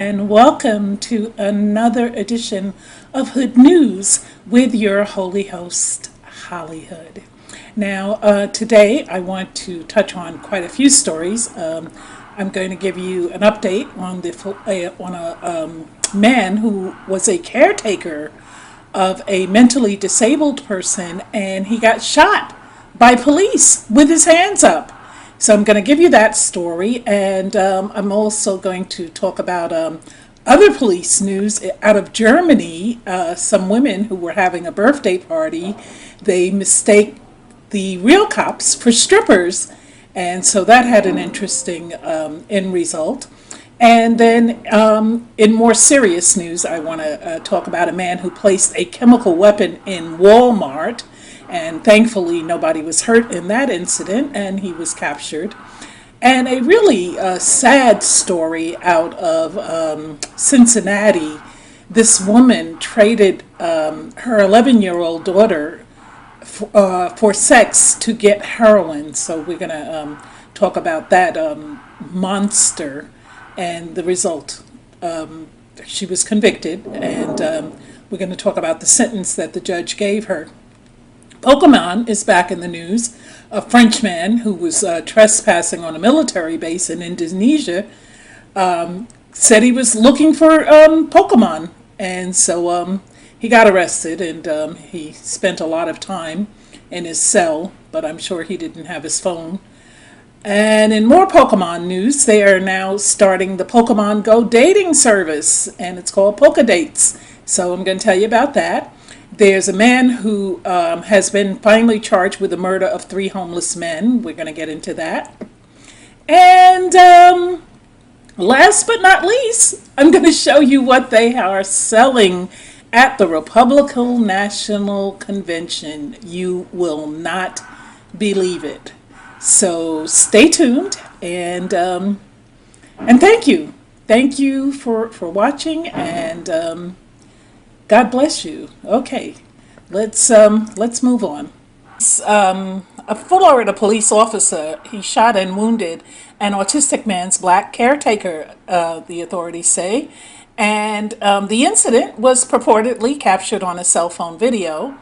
And welcome to another edition of Hood News with your holy host, Hollywood. Now, today I want to touch on quite a few stories. I'm going to give you an update on a man who was a caretaker of a mentally disabled person, and he got shot by police with his hands up. So I'm going to give you that story, and I'm also going to talk about other police news out of Germany. Some women who were having a birthday party, they mistake the real cops for strippers, and so that had an interesting end result. And then in more serious news, I want to talk about a man who placed a chemical weapon in Walmart, and thankfully nobody was hurt in that incident, and he was captured. And a really sad story out of Cincinnati. This woman traded her 11-year-old daughter for sex to get heroin. So we're going to talk about that monster and the result. She was convicted, and we're going to talk about the sentence that the judge gave her. Pokémon is back in the news. A Frenchman who was trespassing on a military base in Indonesia said he was looking for Pokémon, and so he got arrested, and he spent a lot of time in his cell, but I'm sure he didn't have his phone. And in more Pokemon news, they are now starting the Pokemon Go dating service, and it's called Pokedates. So I'm going to tell you about that. There's a man who has been finally charged with the murder of 3 homeless men. We're going to get into that. And last but not least, I'm going to show you what they are selling at the Republican National Convention. You will not believe it. So stay tuned, and thank you. Thank you for watching, and God bless you. Okay, let's move on. A Florida police officer, he shot and wounded an autistic man's black caretaker, the authorities say, and the incident was purportedly captured on a cell phone video,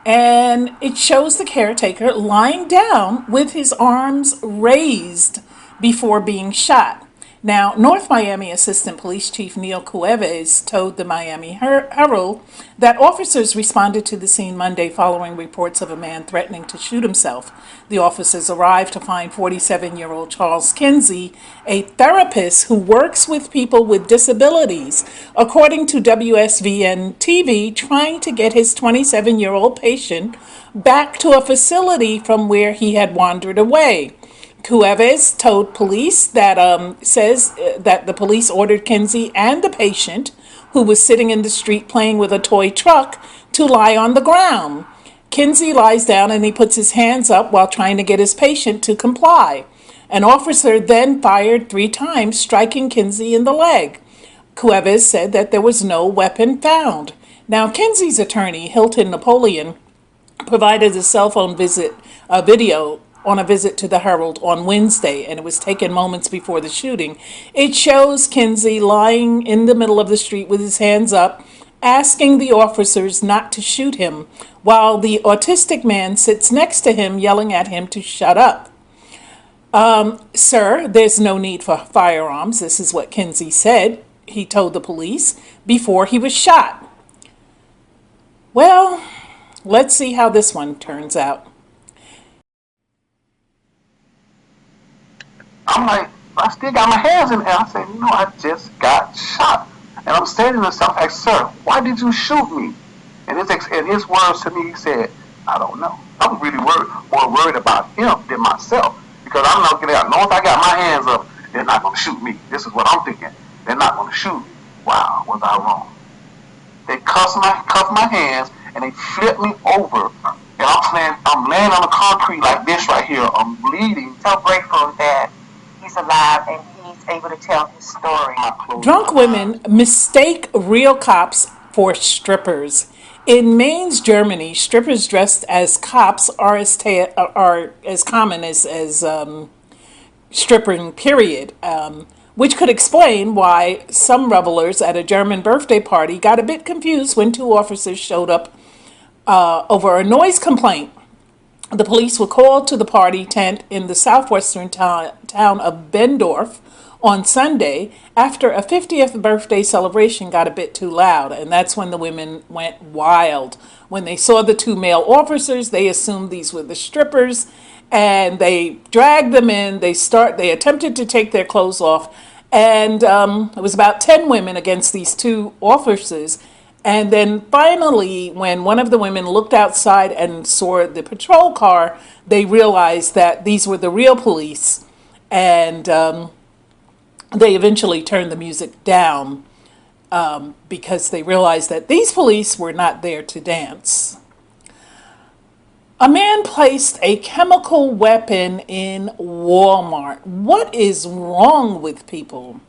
and it shows the caretaker lying down with his arms raised before being shot. Now, North Miami Assistant Police Chief Neil Cuevas told the Miami Herald that officers responded to the scene Monday following reports of a man threatening to shoot himself. The officers arrived to find 47-year-old Charles Kinsey, a therapist who works with people with disabilities, according to WSVN TV, trying to get his 27-year-old patient back to a facility from where he had wandered away. Cuevas told police that says that the police ordered Kinsey and the patient, who was sitting in the street playing with a toy truck, to lie on the ground. Kinsey lies down and he puts his hands up while trying to get his patient to comply. An officer then fired 3 times, striking Kinsey in the leg. Cuevas said that there was no weapon found. Now, Kinsey's attorney, Hilton Napoleon, provided a cell phone video on a visit to the Herald on Wednesday, and it was taken moments before the shooting. It shows Kinsey lying in the middle of the street with his hands up, asking the officers not to shoot him, while the autistic man sits next to him, yelling at him to shut up. Sir, there's no need for firearms. This is what Kinsey said, he told the police, before he was shot. Well, let's see how this one turns out. I'm like, I still got my hands in the air. I said, no, I just got shot. And I'm saying to myself, like, sir, why did you shoot me? And his words to me, he said, I don't know. I'm really more worried about him than myself. Because I'm not getting out. Once I got my hands up, they're not going to shoot me. This is what I'm thinking. They're not going to shoot me. Wow, was I wrong? They cuffed my hands, and they flipped me over. And I'm laying on the concrete like this right here. I'm bleeding. So grateful that he's alive and he's able to tell his story. Drunk women mistake real cops for strippers. In Mainz, Germany, strippers dressed as cops are as common as stripping, period. which could explain why some revelers at a German birthday party got a bit confused when two officers showed up over a noise complaint. The police were called to the party tent in the southwestern town of Bendorf on Sunday after a 50th birthday celebration got a bit too loud, and that's when the women went wild. When they saw the two male officers, they assumed these were the strippers, and they dragged them in. They attempted to take their clothes off, and it was about 10 women against these two officers. And then finally, when one of the women looked outside and saw the patrol car, they realized that these were the real police, and they eventually turned the music down because they realized that these police were not there to dance. A man placed a chemical weapon in Walmart. What is wrong with people?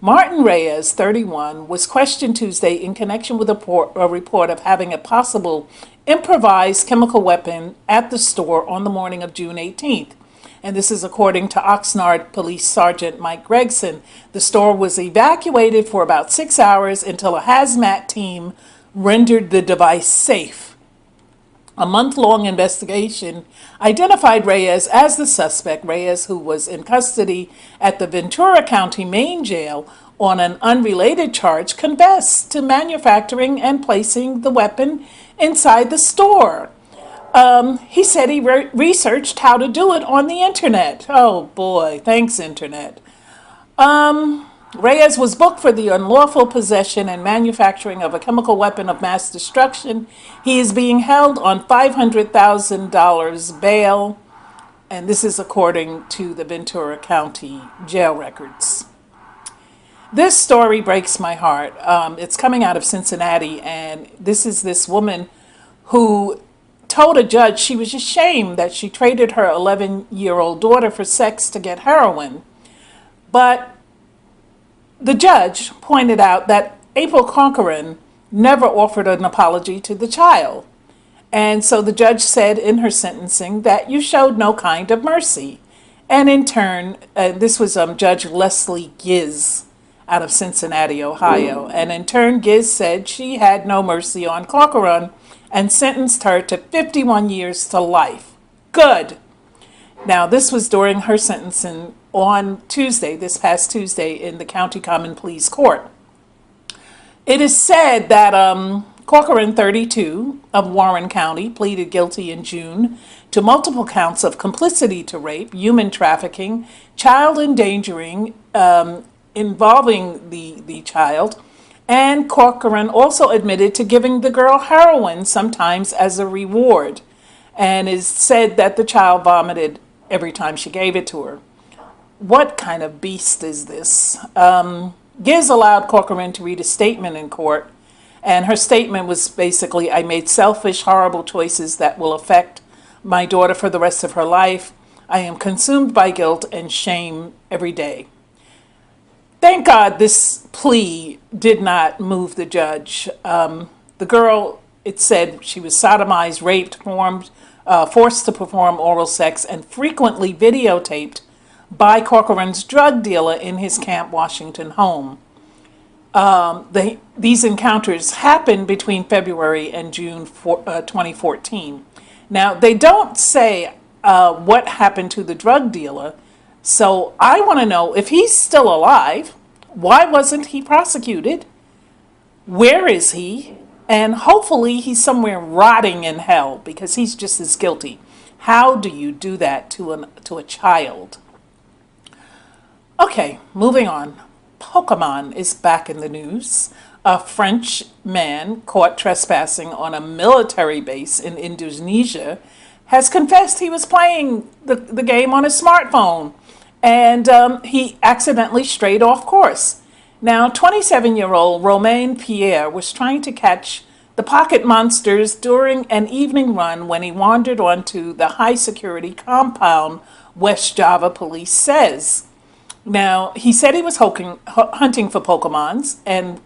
Martin Reyes, 31, was questioned Tuesday in connection with a report of having a possible improvised chemical weapon at the store on the morning of June 18th. And this is according to Oxnard Police Sergeant Mike Gregson. The store was evacuated for about 6 hours until a hazmat team rendered the device safe. A month-long investigation identified Reyes as the suspect. Reyes, who was in custody at the Ventura County Main Jail on an unrelated charge, confessed to manufacturing and placing the weapon inside the store. He said he researched how to do it on the internet. Oh boy, thanks internet. Reyes was booked for the unlawful possession and manufacturing of a chemical weapon of mass destruction. He is being held on $500,000 bail, and this is according to the Ventura County jail records. This story breaks my heart. It's coming out of Cincinnati, and this woman who told a judge she was ashamed that she traded her 11-year-old daughter for sex to get heroin. But the judge pointed out that April Corcoran never offered an apology to the child. And so the judge said in her sentencing that you showed no kind of mercy. And in turn, this was Judge Leslie Giz out of Cincinnati, Ohio. And in turn, Giz said she had no mercy on Corcoran and sentenced her to 51 years to life. Good. Now, this was during her sentencing on Tuesday, this past Tuesday, in the County Common Pleas Court. It is said that Corcoran, 32, of Warren County, pleaded guilty in June to multiple counts of complicity to rape, human trafficking, child endangering involving the child, and Corcoran also admitted to giving the girl heroin sometimes as a reward, and is said that the child vomited every time she gave it to her. What kind of beast is this? Giz allowed Corcoran to read a statement in court, and her statement was basically, I made selfish, horrible choices that will affect my daughter for the rest of her life. I am consumed by guilt and shame every day. Thank God this plea did not move the judge. The girl, it said she was sodomized, raped, forced to perform oral sex, and frequently videotaped by Corcoran's drug dealer in his Camp Washington home. These encounters happened between February and June 2014. Now, they don't say what happened to the drug dealer, so I want to know if he's still alive, why wasn't he prosecuted? Where is he? And hopefully he's somewhere rotting in hell because he's just as guilty. How do you do that to a child? Okay, moving on. Pokémon is back in the news. A French man caught trespassing on a military base in Indonesia has confessed he was playing the game on his smartphone, and he accidentally strayed off course. Now, 27-year-old Romain Pierre was trying to catch the pocket monsters during an evening run when he wandered onto the high-security compound, West Java police says. Now, he said he was hunting for Pokemons, and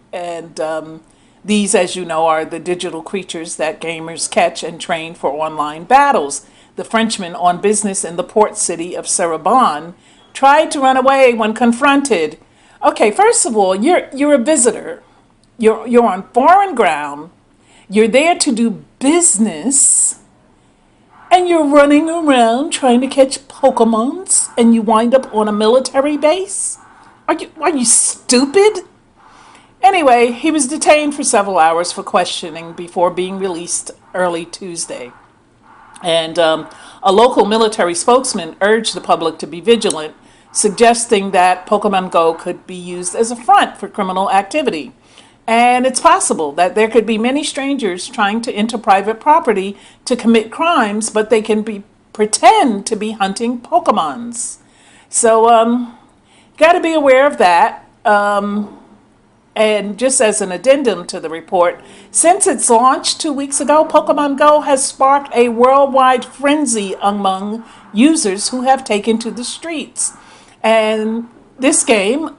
these, as you know, are the digital creatures that gamers catch and train for online battles. The Frenchman on business in the port city of Cirebon tried to run away when confronted, Okay, first of all, you're a visitor. You're on foreign ground. You're there to do business, and you're running around trying to catch Pokemons, and you wind up on a military base. Are you stupid? Anyway, he was detained for several hours for questioning before being released early Tuesday. And a local military spokesman urged the public to be vigilant, suggesting that Pokemon Go could be used as a front for criminal activity. And it's possible that there could be many strangers trying to enter private property to commit crimes, but they can pretend to be hunting Pokemons. So, got to be aware of that. And just as an addendum to the report, since its launch 2 weeks ago, Pokemon Go has sparked a worldwide frenzy among users who have taken to the streets. And this game,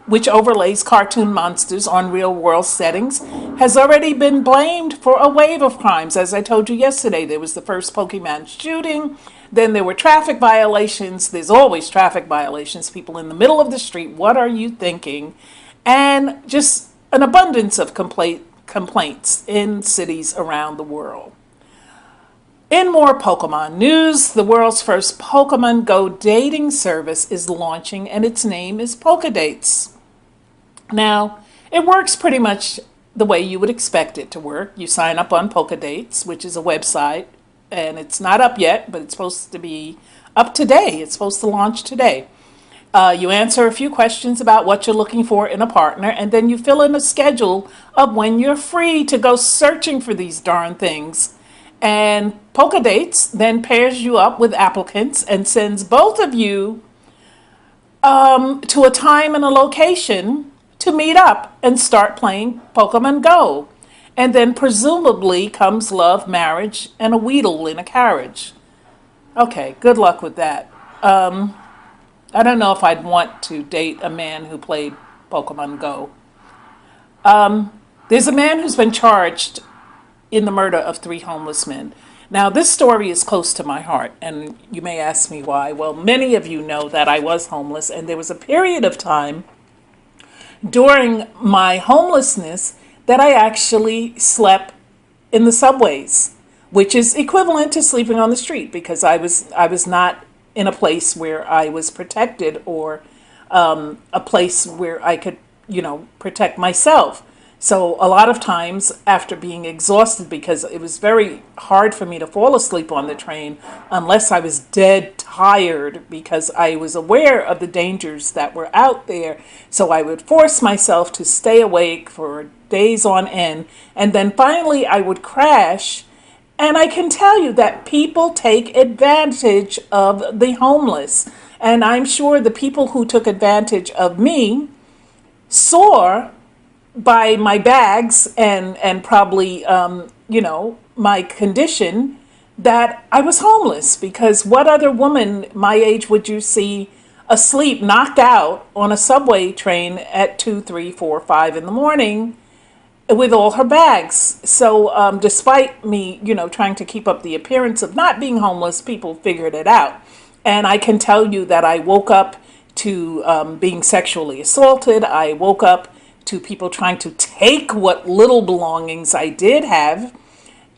which overlays cartoon monsters on real world settings, has already been blamed for a wave of crimes. As I told you yesterday, there was the first Pokemon shooting, then there were traffic violations. There's always traffic violations, people in the middle of the street. What are you thinking? And just an abundance of complaints in cities around the world. In more Pokemon news, the world's first Pokemon Go dating service is launching, and its name is Pokedates. Now, it works pretty much the way you would expect it to work. You sign up on Pokedates, which is a website, and it's not up yet, but it's supposed to be up today. It's supposed to launch today. You answer a few questions about what you're looking for in a partner, and then you fill in a schedule of when you're free to go searching for these darn things. And Pokedates then pairs you up with applicants and sends both of you to a time and a location to meet up and start playing Pokemon Go. And then presumably comes love, marriage, and a Weedle in a carriage. Okay, good luck with that. I don't know if I'd want to date a man who played Pokemon Go. There's a man who's been charged in the murder of 3 homeless men. Now, this story is close to my heart, and you may ask me why. Well, many of you know that I was homeless, and there was a period of time during my homelessness that I actually slept in the subways, which is equivalent to sleeping on the street because I was not in a place where I was protected or a place where I could, protect myself. So a lot of times after being exhausted, because it was very hard for me to fall asleep on the train unless I was dead tired because I was aware of the dangers that were out there. So I would force myself to stay awake for days on end. And then finally I would crash. And I can tell you that people take advantage of the homeless. And I'm sure the people who took advantage of me saw by my bags and probably, my condition that I was homeless. Because what other woman my age would you see asleep, knocked out on a subway train at 2, 3, 4, 5 in the morning with all her bags? So despite me, trying to keep up the appearance of not being homeless, people figured it out. And I can tell you that I woke up to being sexually assaulted. I woke up to people trying to take what little belongings I did have.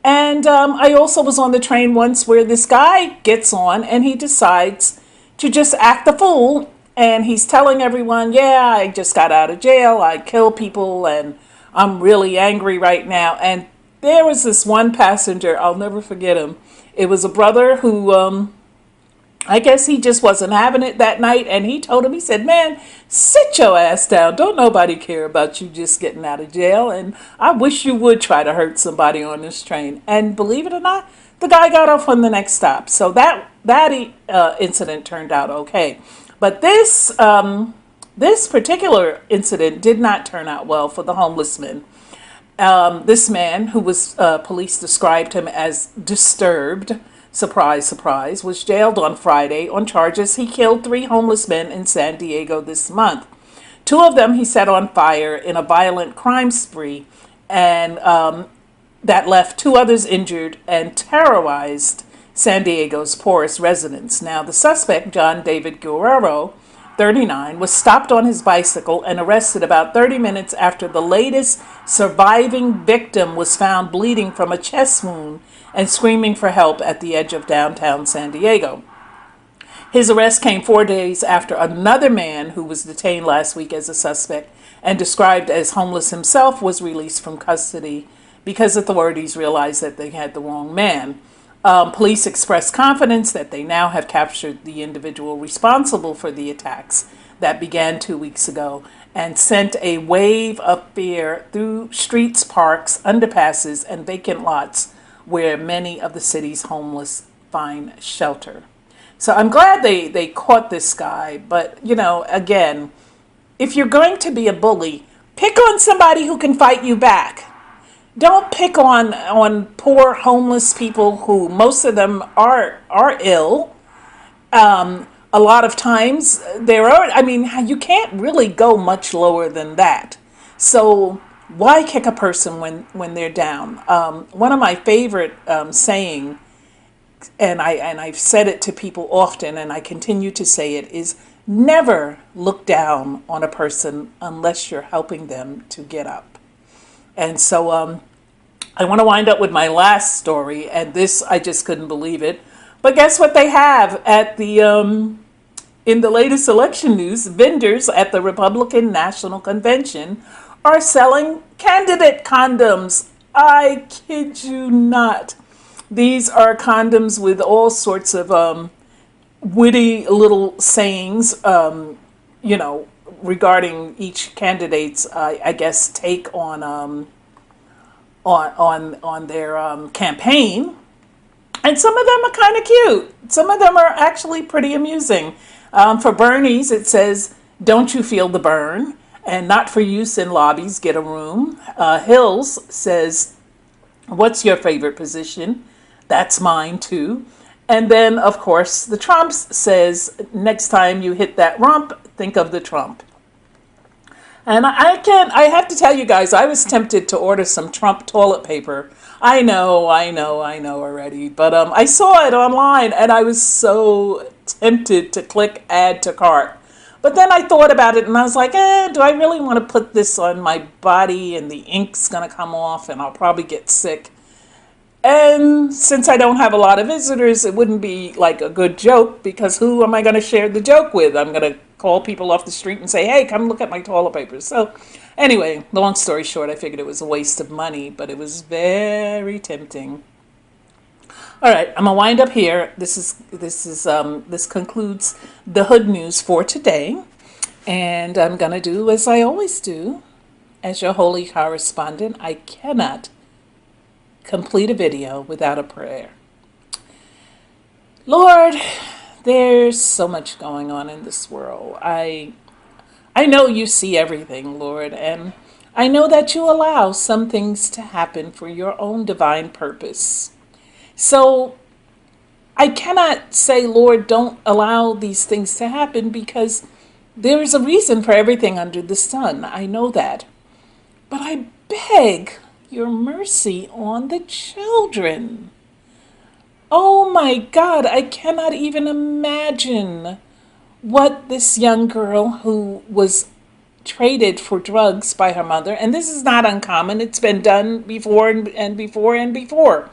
And I also was on the train once where this guy gets on and he decides to just act the fool. And he's telling everyone, yeah, I just got out of jail. I kill people and I'm really angry right now. And there was this one passenger, I'll never forget him. It was a brother who, I guess he just wasn't having it that night. And he told him, he said, man, sit your ass down. Don't nobody care about you just getting out of jail. And I wish you would try to hurt somebody on this train. And believe it or not, the guy got off on the next stop. So that incident turned out okay. But this particular incident did not turn out well for the homeless men. This man, who was police described him as disturbed, surprise, surprise, was jailed on Friday on charges he killed 3 homeless men in San Diego this month. 2 of them he set on fire in a violent crime spree, and that left 2 others injured and terrorized San Diego's poorest residents. Now, the suspect, John David Guerrero, 39, was stopped on his bicycle and arrested about 30 minutes after the latest surviving victim was found bleeding from a chest wound and screaming for help at the edge of downtown San Diego. His arrest came 4 days after another man who was detained last week as a suspect and described as homeless himself was released from custody because authorities realized that they had the wrong man. Police expressed confidence that they now have captured the individual responsible for the attacks that began 2 weeks ago and sent a wave of fear through streets, parks, underpasses, and vacant lots where many of the city's homeless find shelter. So I'm glad they caught this guy, but, again, if you're going to be a bully, pick on somebody who can fight you back. Don't pick on poor homeless people who most of them are ill. A lot of times you can't really go much lower than that. So why kick a person when they're down? One of my favorite saying, and I've said it to people often, and I continue to say it, is never look down on a person unless you're helping them to get up. And so I want to wind up with my last story, and this, I just couldn't believe it. But guess what they have at the in the latest election news? Vendors at the Republican National Convention are selling candidate condoms. I kid you not. These are condoms with all sorts of witty little sayings, regarding each candidate's, I guess, take on their campaign. And some of them are kind of cute. Some of them are actually pretty amusing. For Bernie's, it says, "Don't you feel the burn?" And "Not for use in lobbies, get a room." Hills says, "What's your favorite position?" That's mine too. And then, of course, the Trumps says, "Next time you hit that rump, think of the Trump." And I have to tell you guys, I was tempted to order some Trump toilet paper. I know already. But I saw it online and I was so tempted to click add to cart. But then I thought about it and I was like, do I really want to put this on my body and the ink's going to come off and I'll probably get sick. And since I don't have a lot of visitors, it wouldn't be like a good joke because who am I going to share the joke with? I'm going to call people off the street and say, "Hey, come look at my toilet paper." So anyway, long story short, I figured it was a waste of money, but it was very tempting. All right, I'm going to wind up here. This concludes the Hood News for today. And I'm going to do as I always do. As your holy correspondent, I cannot complete a video without a prayer. Lord, there's so much going on in this world. I know you see everything, Lord, and I know that you allow some things to happen for your own divine purpose. So I cannot say, Lord, don't allow these things to happen because there is a reason for everything under the sun. I know that. But I beg your mercy on the children. Oh my God, I cannot even imagine what this young girl who was traded for drugs by her mother, and this is not uncommon, it's been done before and before and before.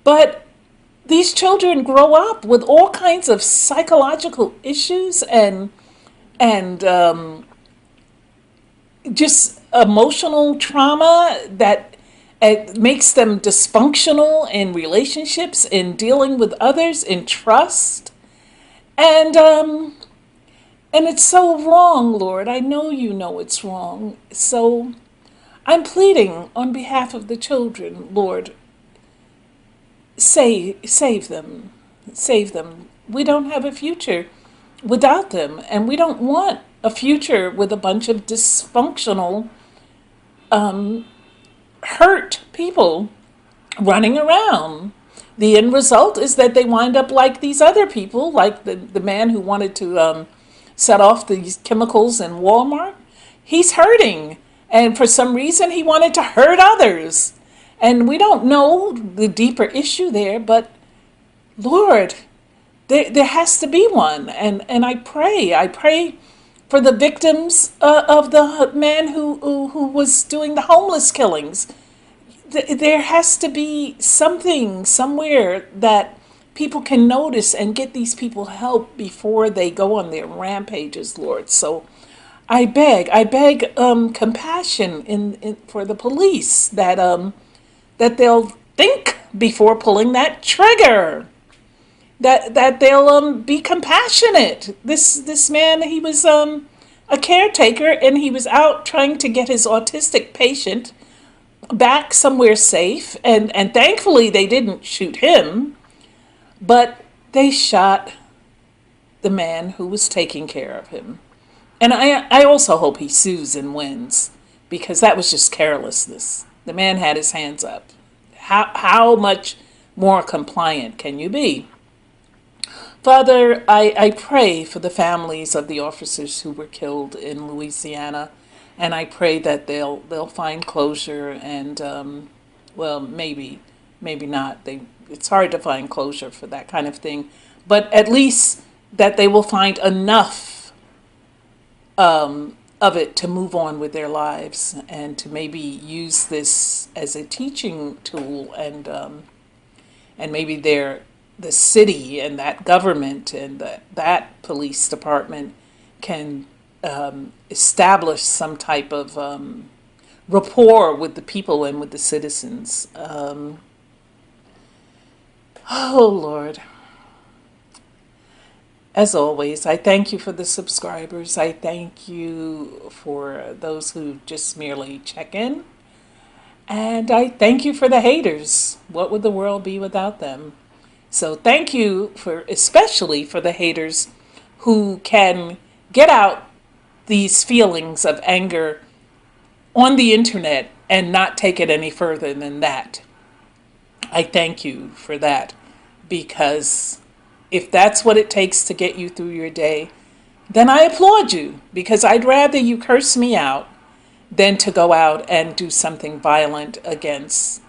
But these children grow up with all kinds of psychological issues and just emotional trauma that it makes them dysfunctional in relationships, in dealing with others, in trust. And it's so wrong, Lord. I know you know it's wrong. So I'm pleading on behalf of the children, Lord, save them. Save them. We don't have a future without them, and we don't want a future with a bunch of dysfunctional, hurt people running around. The end result is that they wind up like these other people, like the man who wanted to set off these chemicals in Walmart. He's hurting, and for some reason he wanted to hurt others. And we don't know the deeper issue there, but Lord, There has to be one. And I pray for the victims of the man who was doing the homeless killings. There has to be something somewhere that people can notice and get these people help before they go on their rampages, Lord. So I beg compassion for the police that they'll think before pulling that trigger. That they'll be compassionate. This man, he was a caretaker, and he was out trying to get his autistic patient back somewhere safe, and thankfully they didn't shoot him, but they shot the man who was taking care of him. And I also hope he sues and wins, because that was just carelessness. The man had his hands up. How much more compliant can you be? Father, I pray for the families of the officers who were killed in Louisiana, and I pray that they'll find closure, and well, maybe not. It's hard to find closure for that kind of thing, but at least that they will find enough of it to move on with their lives, and to maybe use this as a teaching tool, and maybe the city and that government and that police department can establish some type of rapport with the people and with the citizens. Oh, Lord. As always, I thank you for the subscribers. I thank you for those who just merely check in. And I thank you for the haters. What would the world be without them? So thank you especially for the haters who can get out these feelings of anger on the internet and not take it any further than that. I thank you for that, because if that's what it takes to get you through your day, then I applaud you, because I'd rather you curse me out than to go out and do something violent against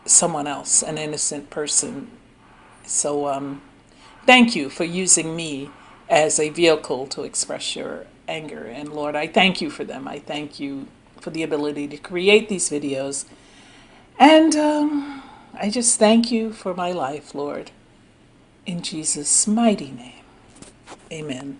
someone else, an innocent person. So thank you for using me as a vehicle to express your anger. And Lord, I thank you for them. I thank you for the ability to create these videos. And I just thank you for my life, Lord. In Jesus' mighty name, amen.